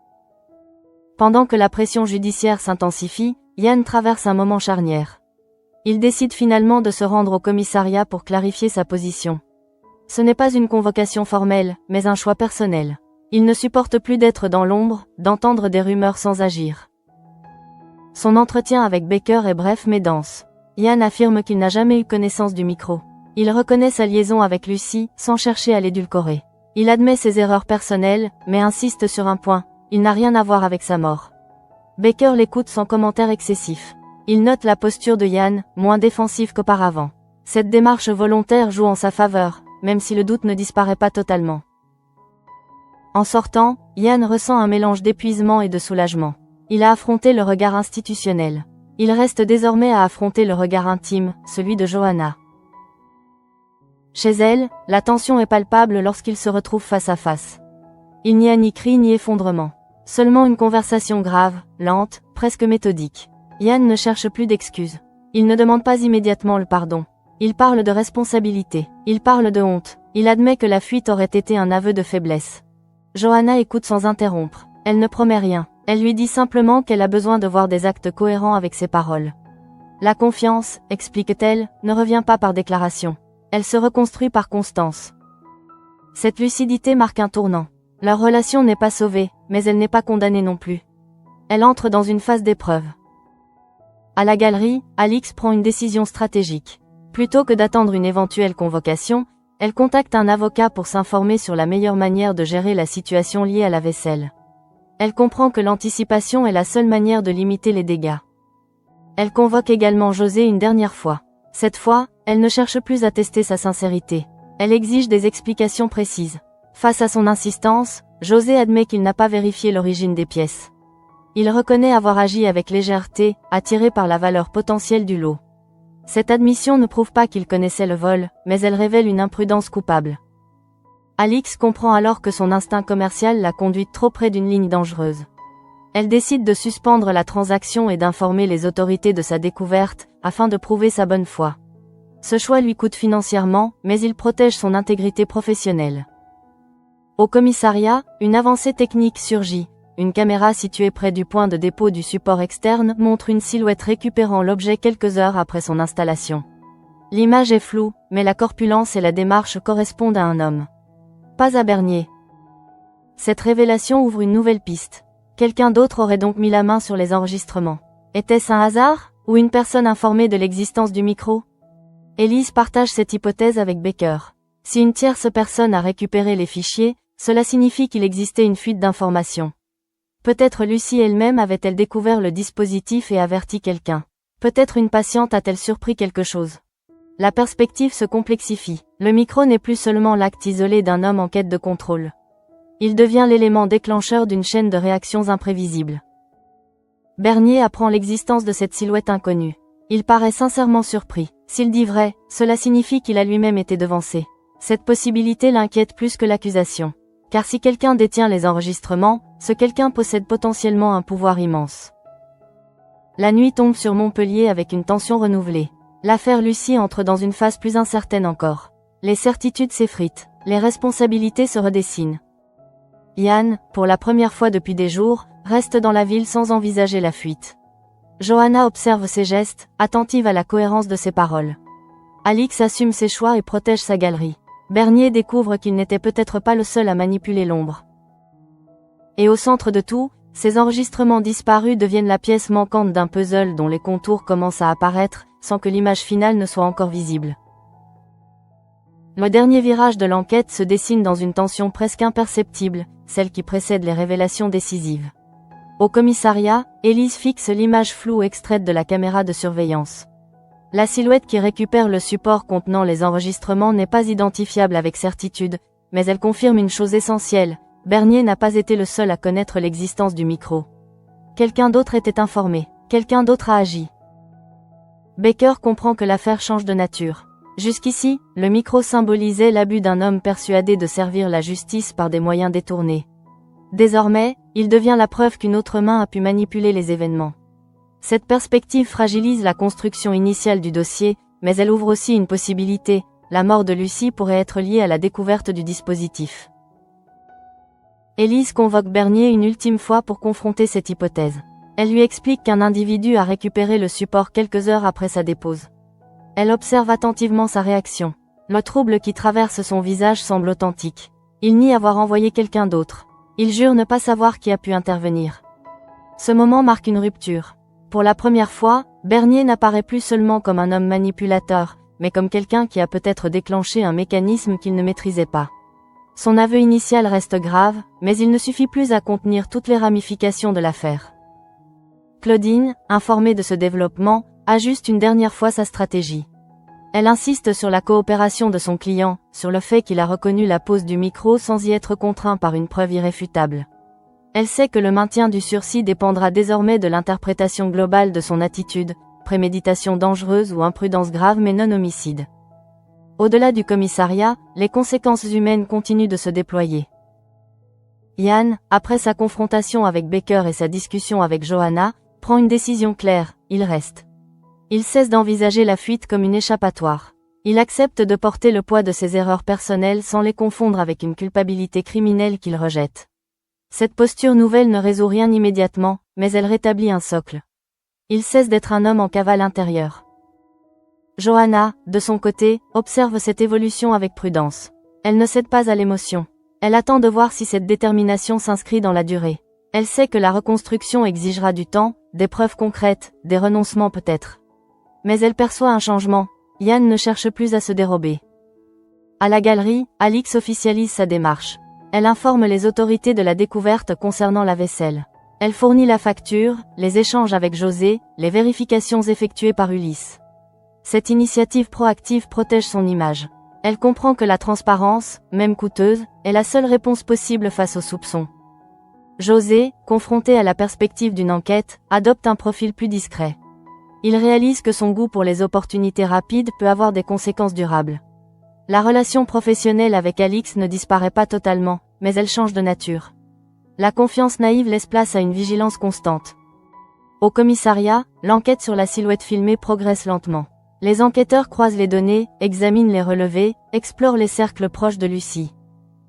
Pendant que la pression judiciaire s'intensifie, Yann traverse un moment charnière. Il décide finalement de se rendre au commissariat pour clarifier sa position. Ce n'est pas une convocation formelle, mais un choix personnel. Il ne supporte plus d'être dans l'ombre, d'entendre des rumeurs sans agir. Son entretien avec Baker est bref mais dense. Yann affirme qu'il n'a jamais eu connaissance du micro. Il reconnaît sa liaison avec Lucie, sans chercher à l'édulcorer. Il admet ses erreurs personnelles, mais insiste sur un point, il n'a rien à voir avec sa mort. Baker l'écoute sans commentaire excessif. Il note la posture de Yann, moins défensive qu'auparavant. Cette démarche volontaire joue en sa faveur, même si le doute ne disparaît pas totalement. En sortant, Yann ressent un mélange d'épuisement et de soulagement. Il a affronté le regard institutionnel. Il reste désormais à affronter le regard intime, celui de Johanna. Chez elle, la tension est palpable lorsqu'ils se retrouvent face à face. Il n'y a ni cri ni effondrement. Seulement une conversation grave, lente, presque méthodique. Yann ne cherche plus d'excuses. Il ne demande pas immédiatement le pardon. Il parle de responsabilité. Il parle de honte. Il admet que la fuite aurait été un aveu de faiblesse. Johanna écoute sans interrompre. Elle ne promet rien. Elle lui dit simplement qu'elle a besoin de voir des actes cohérents avec ses paroles. La confiance, explique-t-elle, ne revient pas par déclaration. Elle se reconstruit par constance. Cette lucidité marque un tournant. Leur relation n'est pas sauvée, mais elle n'est pas condamnée non plus. Elle entre dans une phase d'épreuve. À la galerie, Alix prend une décision stratégique. Plutôt que d'attendre une éventuelle convocation, elle contacte un avocat pour s'informer sur la meilleure manière de gérer la situation liée à la vaisselle. Elle comprend que l'anticipation est la seule manière de limiter les dégâts. Elle convoque également José une dernière fois. Cette fois, elle ne cherche plus à tester sa sincérité. Elle exige des explications précises. Face à son insistance, José admet qu'il n'a pas vérifié l'origine des pièces. Il reconnaît avoir agi avec légèreté, attiré par la valeur potentielle du lot. Cette admission ne prouve pas qu'il connaissait le vol, mais elle révèle une imprudence coupable. Alix comprend alors que son instinct commercial l'a conduite trop près d'une ligne dangereuse. Elle décide de suspendre la transaction et d'informer les autorités de sa découverte, afin de prouver sa bonne foi. Ce choix lui coûte financièrement, mais il protège son intégrité professionnelle. Au commissariat, une avancée technique surgit. Une caméra située près du point de dépôt du support externe montre une silhouette récupérant l'objet quelques heures après son installation. L'image est floue, mais la corpulence et la démarche correspondent à un homme. Pas à Bernier. Cette révélation ouvre une nouvelle piste. Quelqu'un d'autre aurait donc mis la main sur les enregistrements. Était-ce un hasard, ou une personne informée de l'existence du micro? Élise partage cette hypothèse avec Baker. Si une tierce personne a récupéré les fichiers, cela signifie qu'il existait une fuite d'informations. Peut-être Lucie elle-même avait-elle découvert le dispositif et averti quelqu'un. Peut-être une patiente a-t-elle surpris quelque chose. La perspective se complexifie. Le micro n'est plus seulement l'acte isolé d'un homme en quête de contrôle. Il devient l'élément déclencheur d'une chaîne de réactions imprévisibles. Bernier apprend l'existence de cette silhouette inconnue. Il paraît sincèrement surpris. S'il dit vrai, cela signifie qu'il a lui-même été devancé. Cette possibilité l'inquiète plus que l'accusation. Car si quelqu'un détient les enregistrements, ce quelqu'un possède potentiellement un pouvoir immense. La nuit tombe sur Montpellier avec une tension renouvelée. L'affaire Lucie entre dans une phase plus incertaine encore. Les certitudes s'effritent, les responsabilités se redessinent. Yann, pour la première fois depuis des jours, reste dans la ville sans envisager la fuite. Johanna observe ses gestes, attentive à la cohérence de ses paroles. Alix assume ses choix et protège sa galerie. Bernier découvre qu'il n'était peut-être pas le seul à manipuler l'ombre. Et au centre de tout, ces enregistrements disparus deviennent la pièce manquante d'un puzzle dont les contours commencent à apparaître, sans que l'image finale ne soit encore visible. Le dernier virage de l'enquête se dessine dans une tension presque imperceptible, celle qui précède les révélations décisives. Au commissariat, Élise fixe l'image floue extraite de la caméra de surveillance. La silhouette qui récupère le support contenant les enregistrements n'est pas identifiable avec certitude, mais elle confirme une chose essentielle, Bernier n'a pas été le seul à connaître l'existence du micro. Quelqu'un d'autre était informé. Quelqu'un d'autre a agi. Baker comprend que l'affaire change de nature. Jusqu'ici, le micro symbolisait l'abus d'un homme persuadé de servir la justice par des moyens détournés. Désormais, il devient la preuve qu'une autre main a pu manipuler les événements. Cette perspective fragilise la construction initiale du dossier, mais elle ouvre aussi une possibilité, la mort de Lucy pourrait être liée à la découverte du dispositif. Élise convoque Bernier une ultime fois pour confronter cette hypothèse. Elle lui explique qu'un individu a récupéré le support quelques heures après sa dépose. Elle observe attentivement sa réaction. Le trouble qui traverse son visage semble authentique. Il nie avoir envoyé quelqu'un d'autre. Il jure ne pas savoir qui a pu intervenir. Ce moment marque une rupture. Pour la première fois, Bernier n'apparaît plus seulement comme un homme manipulateur, mais comme quelqu'un qui a peut-être déclenché un mécanisme qu'il ne maîtrisait pas. Son aveu initial reste grave, mais il ne suffit plus à contenir toutes les ramifications de l'affaire. Claudine, informée de ce développement, ajuste une dernière fois sa stratégie. Elle insiste sur la coopération de son client, sur le fait qu'il a reconnu la pose du micro sans y être contraint par une preuve irréfutable. Elle sait que le maintien du sursis dépendra désormais de l'interprétation globale de son attitude, préméditation dangereuse ou imprudence grave mais non homicide. Au-delà du commissariat, les conséquences humaines continuent de se déployer. Yann, après sa confrontation avec Baker et sa discussion avec Johanna, prend une décision claire, il reste. Il cesse d'envisager la fuite comme une échappatoire. Il accepte de porter le poids de ses erreurs personnelles sans les confondre avec une culpabilité criminelle qu'il rejette. Cette posture nouvelle ne résout rien immédiatement, mais elle rétablit un socle. Il cesse d'être un homme en cavale intérieure. Johanna, de son côté, observe cette évolution avec prudence. Elle ne cède pas à l'émotion. Elle attend de voir si cette détermination s'inscrit dans la durée. Elle sait que la reconstruction exigera du temps, des preuves concrètes, des renoncements peut-être. Mais elle perçoit un changement. Yann ne cherche plus à se dérober. À la galerie, Alix officialise sa démarche. Elle informe les autorités de la découverte concernant la vaisselle. Elle fournit la facture, les échanges avec José, les vérifications effectuées par Ulysse. Cette initiative proactive protège son image. Elle comprend que la transparence, même coûteuse, est la seule réponse possible face aux soupçons. José, confronté à la perspective d'une enquête, adopte un profil plus discret. Il réalise que son goût pour les opportunités rapides peut avoir des conséquences durables. La relation professionnelle avec Alix ne disparaît pas totalement, mais elle change de nature. La confiance naïve laisse place à une vigilance constante. Au commissariat, l'enquête sur la silhouette filmée progresse lentement. Les enquêteurs croisent les données, examinent les relevés, explorent les cercles proches de Lucy.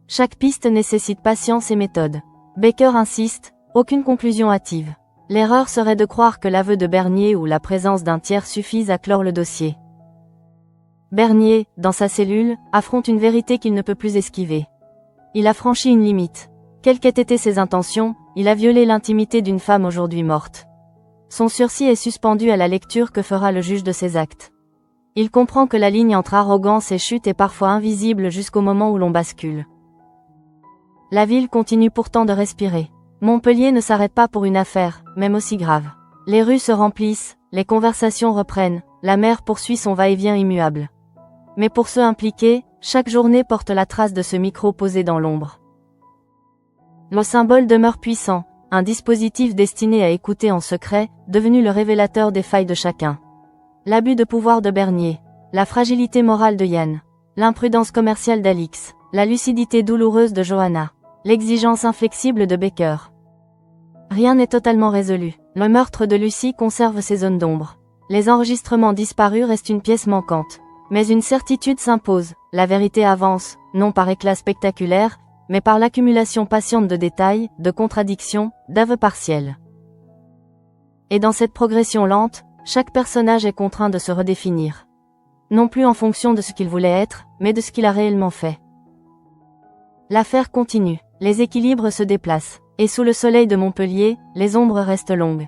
Chaque piste nécessite patience et méthode. Baker insiste, aucune conclusion hâtive. L'erreur serait de croire que l'aveu de Bernier ou la présence d'un tiers suffisent à clore le dossier. Bernier, dans sa cellule, affronte une vérité qu'il ne peut plus esquiver. Il a franchi une limite. Quelles qu'aient été ses intentions, il a violé l'intimité d'une femme aujourd'hui morte. Son sursis est suspendu à la lecture que fera le juge de ses actes. Il comprend que la ligne entre arrogance et chute est parfois invisible jusqu'au moment où l'on bascule. La ville continue pourtant de respirer. Montpellier ne s'arrête pas pour une affaire, même aussi grave. Les rues se remplissent, les conversations reprennent, la mer poursuit son va-et-vient immuable. Mais pour ceux impliqués, chaque journée porte la trace de ce micro posé dans l'ombre. Le symbole demeure puissant, un dispositif destiné à écouter en secret, devenu le révélateur des failles de chacun. L'abus de pouvoir de Bernier, la fragilité morale de Yann, l'imprudence commerciale d'Alix, la lucidité douloureuse de Johanna, l'exigence inflexible de Baker. Rien n'est totalement résolu. Le meurtre de Lucy conserve ses zones d'ombre. Les enregistrements disparus restent une pièce manquante. Mais une certitude s'impose, la vérité avance, non par éclat spectaculaire, mais par l'accumulation patiente de détails, de contradictions, d'aveux partiels. Et dans cette progression lente, chaque personnage est contraint de se redéfinir. Non plus en fonction de ce qu'il voulait être, mais de ce qu'il a réellement fait. L'affaire continue, les équilibres se déplacent, et sous le soleil de Montpellier, les ombres restent longues.